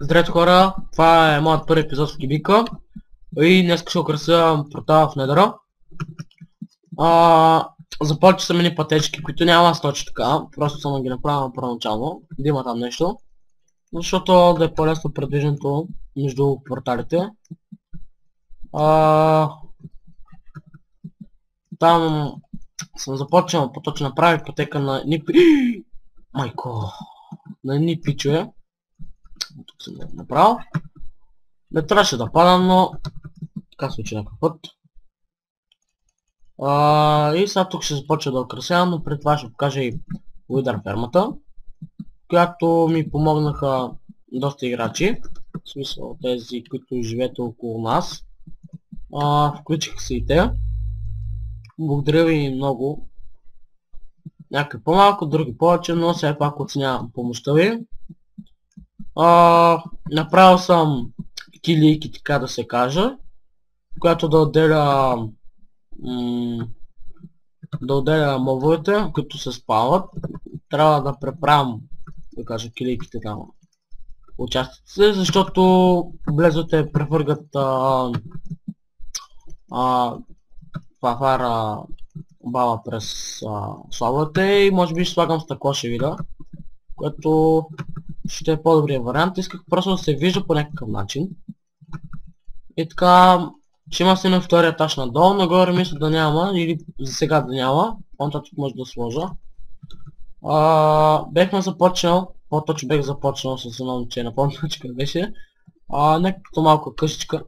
Здравейте хора, това е моят първи епизод в Кибика и днес ще украся портала в Недъра. Започва са мини пътечки, които няма аз точно така, просто съм ги направил първоначално, да има там нещо, защото да е по-лесно предвиждането между порталите. Там съм започнал по-точно направих пътека на Майко! На едни пичове. Тук съм го направил. Не трябваше да падам, но така случи някакъв път. И сега тук ще започна да украсявам, но пред това ще покажа и Уидър фермата, която ми помогнаха доста играчи, в смисъл тези, които живеят около нас. Включих се и те. Благодаря ви много. Някакви по-малко, други повече, но все пак оценявам помощта ви. Направил съм килийки, така да се каже, която да отделя мобовете, които се спават. Трябва да преправям, да кажа, килийките там участниците, защото блезоте превъргат фара бала през слабовете и може би ще слагам стъкло, ще видя, което ще е по-добрия вариант. Исках просто да се вижда по някакъв начин. И така, ще има си на втория етаж надолу, нагоре мисля да няма, или за сега да няма, по-нататък може да сложа. Бехме започнал, по-точно бех започнал с едно момче, напомня, че беше. Някаква малка къщичка,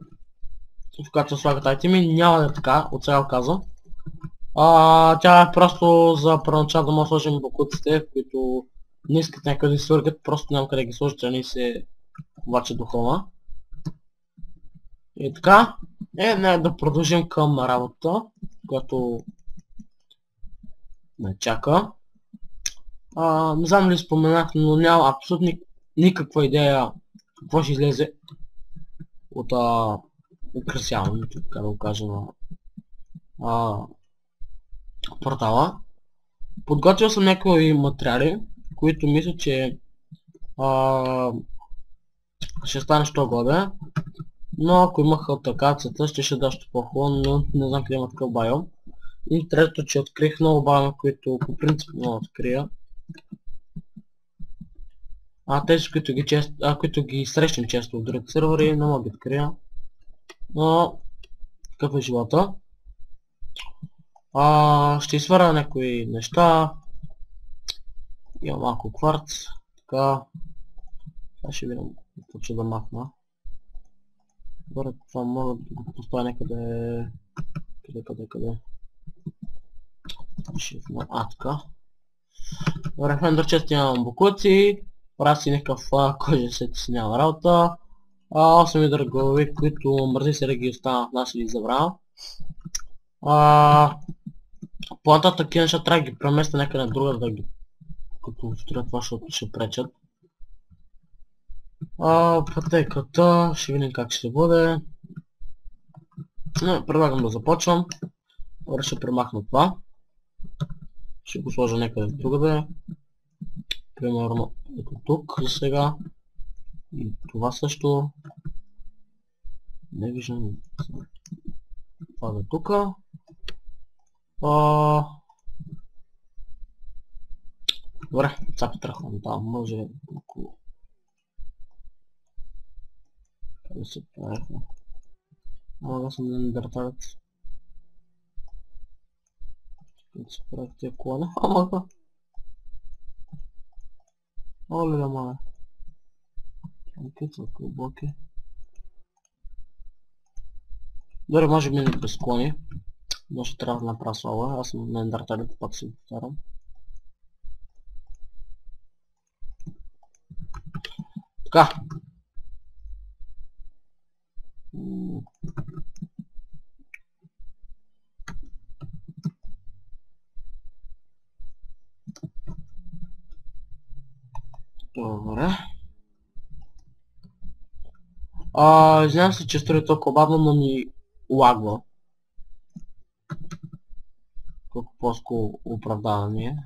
в която слагат айтеми, няма да е така, от сега казвам. Тя е просто за първоначал да може да сложим бокуците, които не искат някъде да ги свъргат, просто няма къде ги сложат, а не се обаче до хома. И така, да продължим към работа, която ме чака. Не знам дали споменах, но няма абсолютно никаква идея какво ще излезе от украсяването, така да го кажа, на портала. Подготвил съм някои материали, които мисля, че ще стане що годе. Но ако имах атакацията, ще доста по-хубаво, но не знам къде има такъв байом. И трето, че открих много байоми, които по принцип мога да открия. Тези, които ги срещам често в другите сервери, не мога да ги открия. Но такъв е живота. Ще изсваря някои неща. Има малко кварц. Така. Сега ще видим какво ще да махна. Добре, това мога да го поставя някъде... Къде? Така. Добре, в Ender Chest имам бокуци. Правя си някакъв кожен сет, си няма работа. 8 вида глави, които мързи се да ги остана в нас или забравя. По-нататък такива неща трябва да ги преместя някъде на друга, да ги... като строя това, защото ще пречат. Пътеката, ще видим как ще бъде. Предлагам да започвам. Добре, ще премахна това. Ще го сложа някъде другаде. Примерно ето тук за сега. И това също. Не виждам. Това да тук. Добре, сега потрахвам там. Може около... Къде се правихме? Да съм неандерталец. Къде се правих тия колани? Амага! Оле, мага! Анкица, кълбоки. Добре, може би не без клони. Но ще трябва да направя слава. Аз съм неандерталец, пак си го повтарям. Така. Добре. Извинявам се, че строи толкова бавно, но ми лагва. Колко по-ско оправдаване.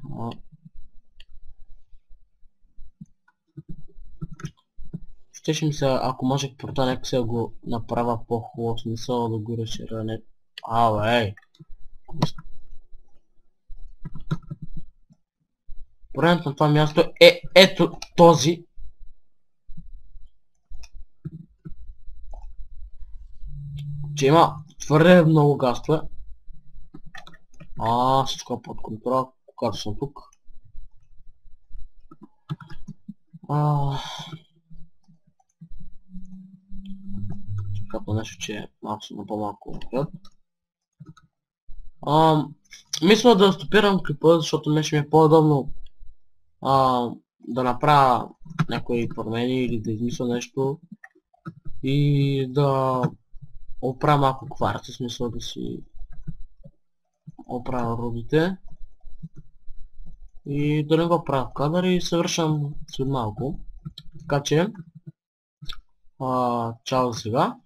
Щеше ми се, ако можех порта някак се го направя по-хубаво, смисъл да го разширя, не... ей! Проблемът на това място е ето този. Че има твърде много гастове. Всичко е под контрол, когато съм тук. Като нещо, че е малко по-малко ответ. Мисля да стопирам клипа, защото нещо ми е по-удобно да направя някои промени или да измисля нещо и да оправя малко кварци, в смисъл да си оправя рудите и да не го правя в кадър и се връщам след малко. Така че, чао за сега.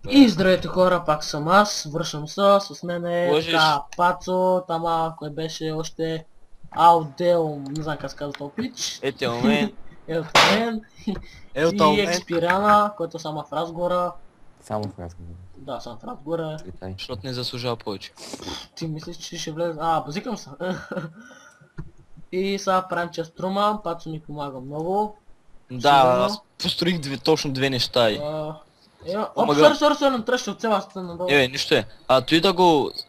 И здравейте хора, пак съм аз, връщам се, с мен е така Пацо, тама кой беше още Аудел, не знам как се казва този пич. Етелмен. Елтмен. И Експирана, който само в разговора. Само в разговора. Да, само в разговора. Защото не заслужава повече. Ти мислиш, че ще влезе... базикам се. И сега правим че струма, Пацо ми помага много. Да, аз построих точно две неща и... Сори, не тръща от цяла стена надолу. Нищо е. Той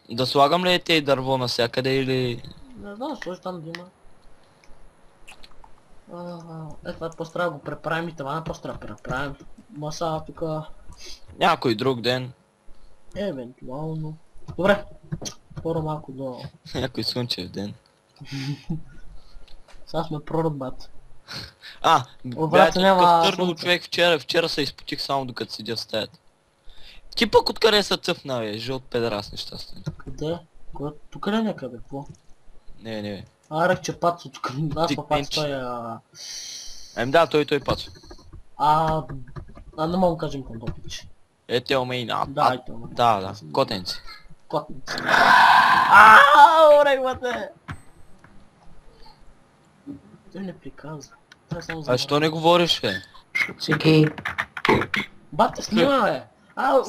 да слагам ли тези дърво навсякъде или... Не знам, сложи там да има. Това просто трябва да го преправим и това просто трябва да преправим. Маса тука... Някой друг ден. Евентуално. Добре. Пора малко до... Някой слънчев ден. Сега сме прород, бат. Бях търнал човек вчера се изпотих само докато седя в стаята. Ти пък откъде са цъфна, бе? Жълт педерас нещастен. Къде? Тук ли някъде? Какво? Не. Рех, че Пацо тук. Аз па Пацо той Да, той Пацо. Не мога да кажем към топич. Етелмен. Да, котенци. Котенци. Орегвате! Той не приказва. Що не говориш, бе? Всеки... Бате, снимаме, бе!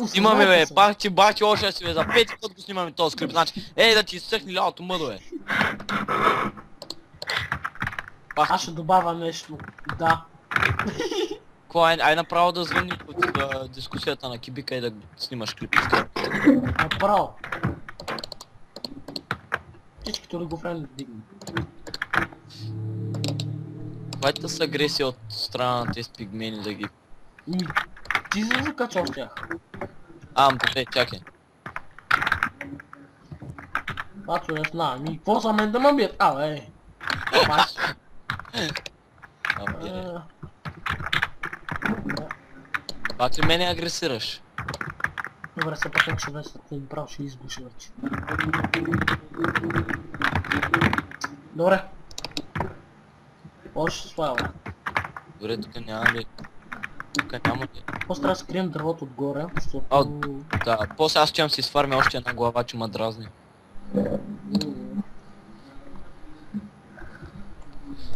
Снимаме, бе! Бахти още си, бе! За 5 път го снимаме този скрип, значи... Да ти изсъхни лялото мъдо, бе! Аз ще добавя нещо. Да. Какво, ай направо да звънни от дискусията на Кибика и да снимаш клип. Направо. Всичкито ли го време да дигнем? Хвайте с агресия от страна на тези пигмени да ги... Ти се закачал с тях. Добре, чакай. Пацо, не знам, какво за мен да ме бият? Пак ли мене агресираш? Добре, се пък че весът не брал, ще избуши вече. Добре. Още ще слава. Добре, тук няма ли? Тук няма ли? После трябва да скрием дървото отгоре, защото... Да, после аз ще си свармя още една глава, че ма дразни.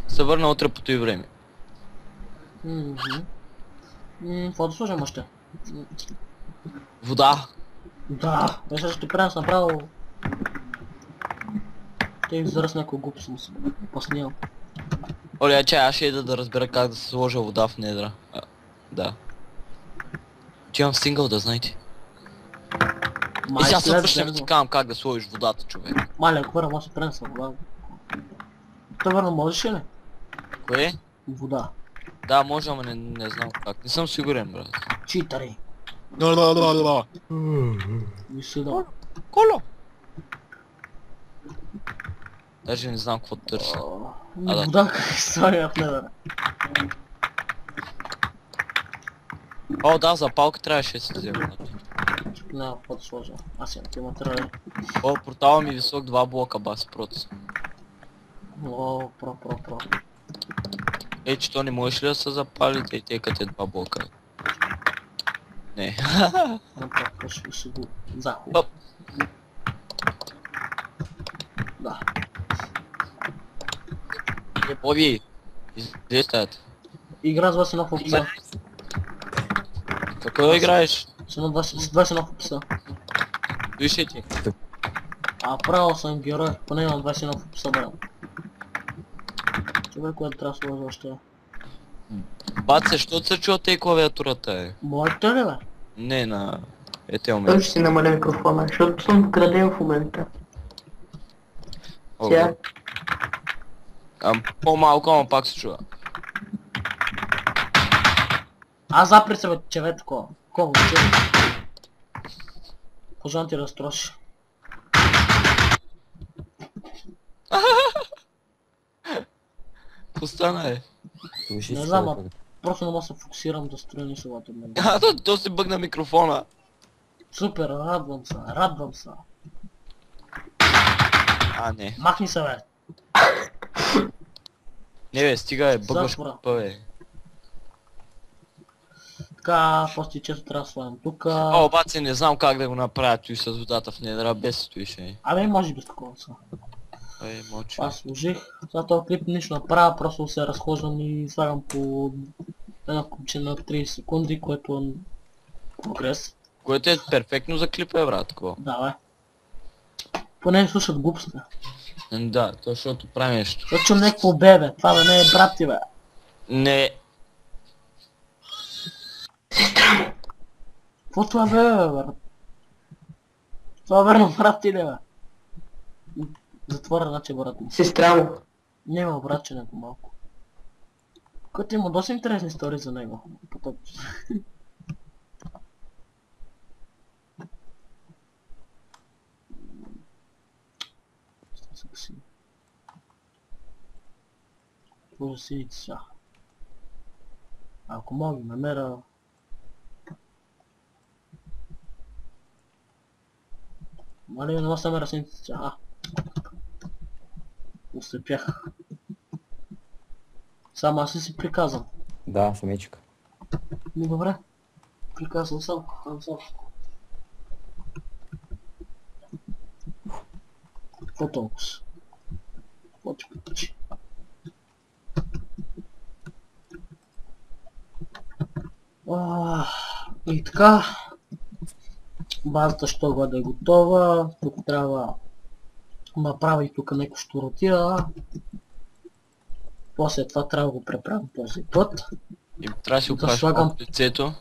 Се върна утре по този време. Какво да сложим още? Вода! Да, беше ще пренес направо... Те израз някой глуп съм се поснял. Оля, чай, аз ще ида да разбера как да се сложа вода в недра. Да. Че имам стингъл, да знаете. И сега се връщам и ти казвам как да сложиш водата, човек. Мале, ако върна, може да пренесна вода. Той върна, можеш ли? Кое? Вода. Да, може, ама не знам как. Не съм сигурен, брат. Читари. Да. Виж да. Коло! Даже не знам какво търся. Вода как се слага в недъра. Да, запалка трябваше да се взема. Не, какво да сложа. Аз имам тия материали. Портала ми висок 2 блока, бас, проц. Про. Че то не можеш ли да се запалите и тъй като е 2 блока? Не. Ще го захуб. Да. Боби, излез стаята. Игра с Васенов опса. Какво играеш? С 21 фокуса. Вижте ти. Право съм герой, поне имам 21 фокуса, брат. Човек, което трябва да сложа още. Бат, защо се чува тъй клавиатурата е? Моето ли бе? Не, на... Ете Той момент. ще си намаля микрофона, защото съм вграден в момента. Сега, По-малко, ама пак се чува. Аз запри се бе, чеве такова. Колко че? Пожелавам ти да разтроши. Постана е. Не знам, просто не мога да се фокусирам да строя нищо от мен. То си бъгна микрофона. Супер, радвам се, радвам се. Не. Махни се бе. Не бе, стига е, бъгваш Затвора. купа бе. Така, после често трябва да слагам тука. Обаче не знам как да го направя той с водата в недра без стоише. Абе, може без такова са. Мълчи. Аз сложих. За този клип нищо направя, просто се разхождам и слагам по една купче на 30 секунди, което е прогрес. Което е перфектно за клипа, брат, такова. Да, бе. Поне не слушат глупости. Да, то защото прави нещо. Защото чум някакво бебе, това бе не е брат ти бе. Не, Какво това бе, брат? Това верно брат ти ли бе? Затворя значи брат му. сестра му. Няма обраченето малко. Който има доста интересни истории за него. Потоп. Какво си сега? Ако мога да намеря... Мали не мога да намеря сините сега. Ослепях. Само аз ли си приказвам? Да, самичка. Добре. Приказвам сам. Какво толкова? Какво ти получи? И така. Базата ще да е готова. Тук трябва да направя и тук някакво щуротия. После това трябва да го преправим този път. и трябва да си Да опраш слагам- лицето.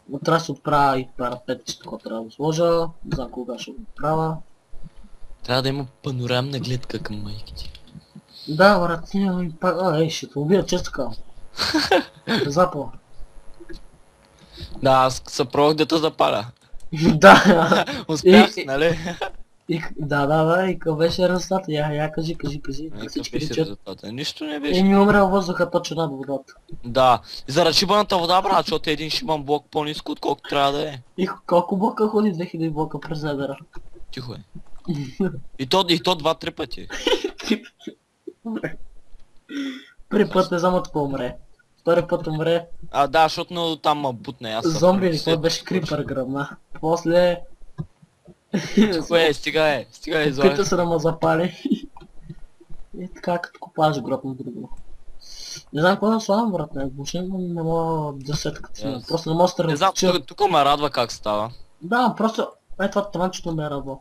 Но трябва да се отправя и парапетчето, което трябва да сложа. Не знам кога ще го правя. Трябва да има панорамна гледка към майките. Да, брат, няма и пак... ще те убия, често казвам. Запала. Да, аз се пробвах да те запаля. Да. Успях, И- нали? Да, и къв беше резултат? Я, кажи. Какъв беше речат. резултата? Нищо не беше. Ми умря въздуха точно над водата. Да, заради шибаната вода, брат, защото е един шибан блок по-ниско, отколкото трябва да е. И колко блока ходи? 2000 блока през недъра. Тихо е. И то 2-3 пъти. Първи път не знам от какво умре. Втори път умре. Да, защото много там ма бутне, аз съм. Зомби или какво беше крипър гръмна. После... Тихо е, стига е, зоя. Пита се да ме запали. И така като копаш гроб на друго. Не знам какво да слагам, брат, въобще не мога да сеткат си. Yes. Просто не мога да Не знам, различа. тук ме радва как става. Да, просто... това таванчето ме е радва.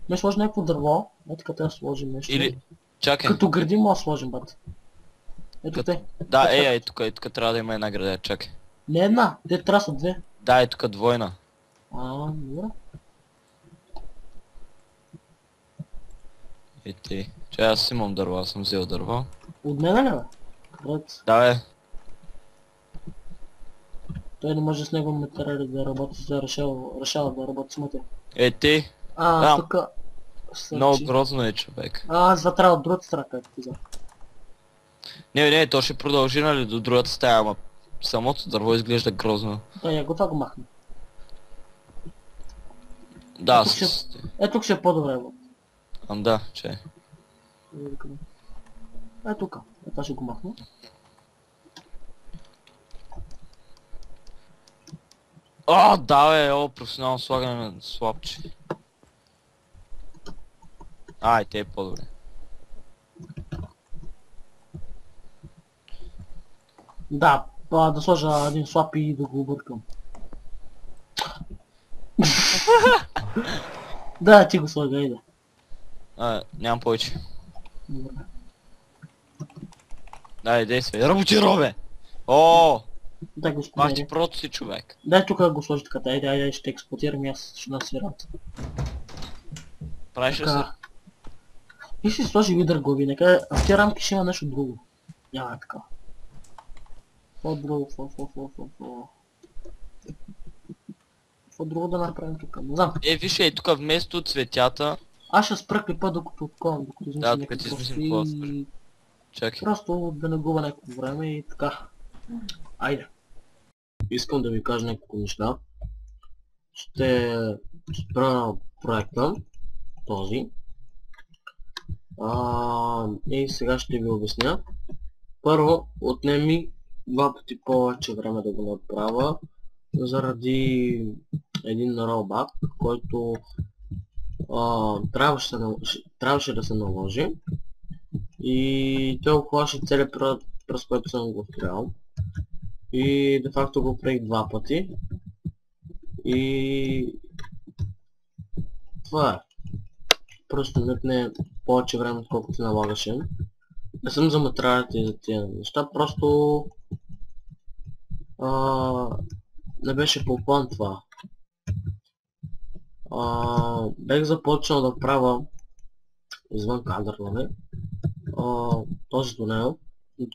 Ме сложи някакво дърво. Така трябва да сложим нещо. Или... Чакай. Като гради мога да сложим, бат. Ето те. Да, ей, тук трябва да има една града, чакай. Не една, те трябва са две. Да, тук двойна. Добре. И ти. Че аз имам дърво, аз съм взел дърво. От мен ли бе? Брат, Да, бе. той не може с него материали да работи, да решава да работи с материали. Ти. Да. Тук... Много грозно е, човек. Аз това трябва от другата страна, както ти за. Не, то ще продължи, нали, до другата стая, ама самото дърво изглежда грозно. Я го това го махна. Да, Тук ще е по-добре, бе. Да, че. Тук. Това ще го махна. Да, бе, професионално слагане на слабче. И те е по-добре. Да, да сложа един слаб и да го объркам. Да, ти го слагай, да. Нямам повече. Добре. Дай, действай. Работи, Робе! О, Дай го пак ти спомери. прото си човек. Дай тук да го сложи така, дай, ще експлуатирам и аз ще насвират. Правиш ли се? Така. И ще сложи видър глави, нека в тези рамки ще има нещо друго. Няма така. Какво друго, какво друго да направим тук? Не знам. Виж, тук вместо цветята... Аз ще спра клипа докато отковам, докато измисля тук ти някакви измислим прости какво и Чакай. просто да не губа някакво време и така. Айде. Искам да ви кажа няколко неща. Ще спра проекта, този. И сега ще ви обясня. Първо, отне ми 2 пъти повече време да го направя, заради един ролбак, който трябваше да се наложи. И той обхваща целият период, през който съм го спрял. И де факто го правих 2 пъти. И това е. Просто митне повече време, отколкото се налагаше. Не съм за материалите и за тия неща, просто не беше по план това. Бех започнал да правя извън кадър, нали? Този тунел.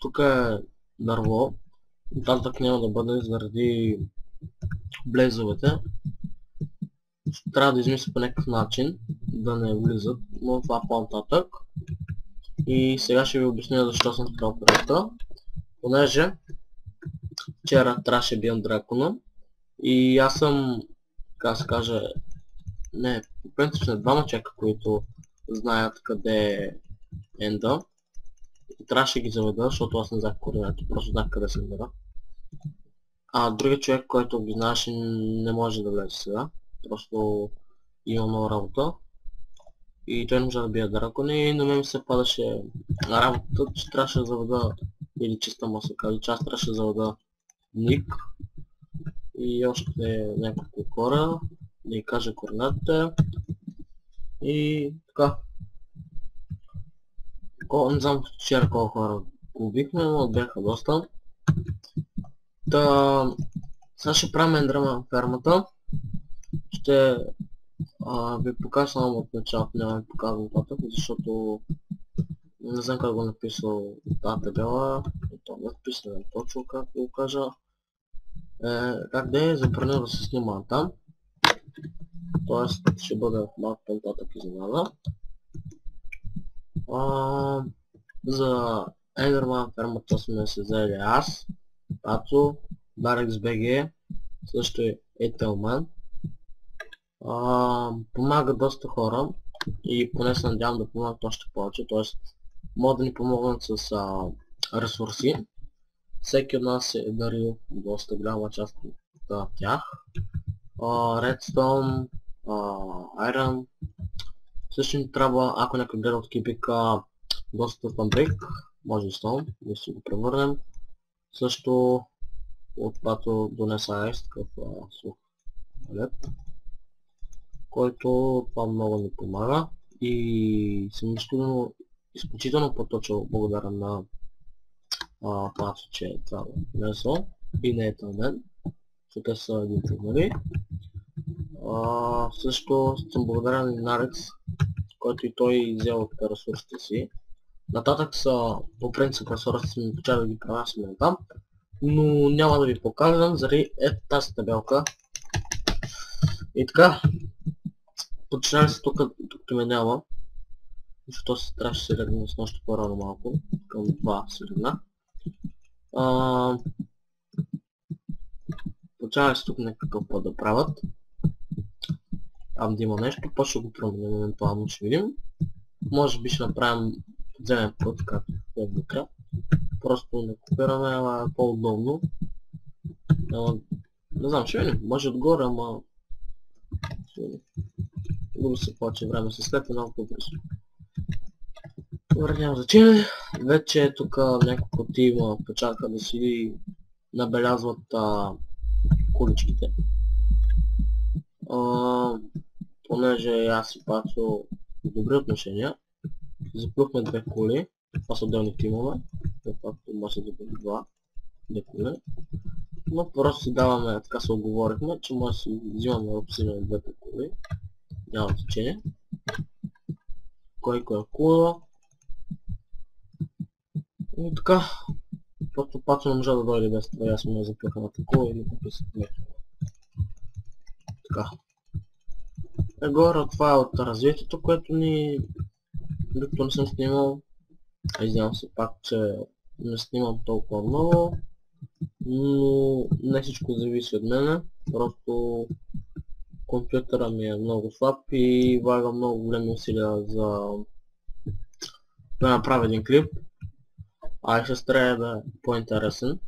Тук е дърво. Нататък няма да бъде заради блезовете. Трябва да измисля по някакъв начин да не влизат, но това по-нататък. И сега ще ви обясня защо съм спрял проекта. Понеже вчера трябваше бием дракона и аз съм, така се каже, не, по принцип сме двама човека, които знаят къде е енда. И трябваше ги заведа, защото аз не знах координати, просто знах къде се намира. А другият човек, който ги знаеше, не може да влезе сега. Просто има много работа. И той не може да бие дракони и на мен се падаше работата, че трябваше да заведа, или чиста му се каже, че аз трябваше да заведа ник и още няколко хора, да ги кажа координатите и така. Не знам вчера колко хора го убихме, но бяха доста. Сега ще правим ендърман фермата. Ще ви покажа само от началото, няма ви показвам нататък, защото не знам как го написал тази табела. То не е вписано точно как го кажа. Как да е забранено да се снима там. Тоест ще бъде малко по-нататък изненада. За Enderman фермата сме се взели аз, Пато, DarexBG, също и Етелман. Помага доста хора и поне се надявам да помагат още повече, т.е. могат да ни помогнат с ресурси. Всеки от нас е дарил доста голяма част от тях. Redstone, Iron. Също ни трябва, ако някой гледа от кипика, доста фабрик, може и стон, да си го превърнем. Също от Пато донеса айс, такъв сух лед, който това много ни помага и съм изключително по-точно благодарен на Пато, че това не е сон и не е тълмен, че те са един тълнери. Също съм благодарен и на Рекс, който и той взел от ресурсите си. Нататък са, по принцип, ресурсите си ми почва да ги пренасяме там, но няма да ви показвам заради тази табелка. И така, починали се тук, докато ме няма, защото се трябваше да се легна с нощи по-рано малко, към 2 се легна. Починали се тук някакъв път да правят. Там да има нещо, по-ще го променим евентуално, ще видим. Може би ще направим подземен път, както е в Minecraft. Просто не копираме, ама е по-удобно. Не знам, ще видим, може отгоре, ама... Губи се повече време, се след много по-бързо. Добре, няма значение. Вече тук няколко тима почака да си набелязват куличките. Понеже аз и Пацо добри отношения, заплюхме две коли, това са отделни тимове, както може да бъде две коли, но просто си даваме, така се оговорихме, че може да си взимаме обсъдим двете коли, няма значение, кой е кола, и така, просто Пацо не можа да дойде без това, аз му заплюха на такова или написах нещо. Така. Горе това е от развитието, което докато не съм снимал. Извинявам се пак, че не снимам толкова много, но не всичко зависи от мене. Просто компютъра ми е много слаб и влага много големи усилия за да направя един клип. А ще трябва да е по-интересен.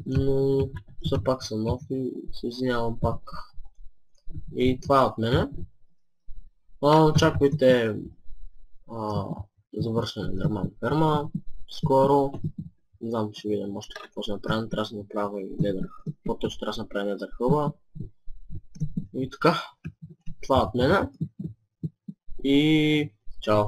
Но все пак съм нов и се извинявам пак. И това е от мене. Очаквайте завършване на нормална ферма. Скоро. Не знам, ще видим още какво ще направим. Трябва да се направя и недър. По-точно трябва да се направя недър хъба. И така. Това е от мене. И чао.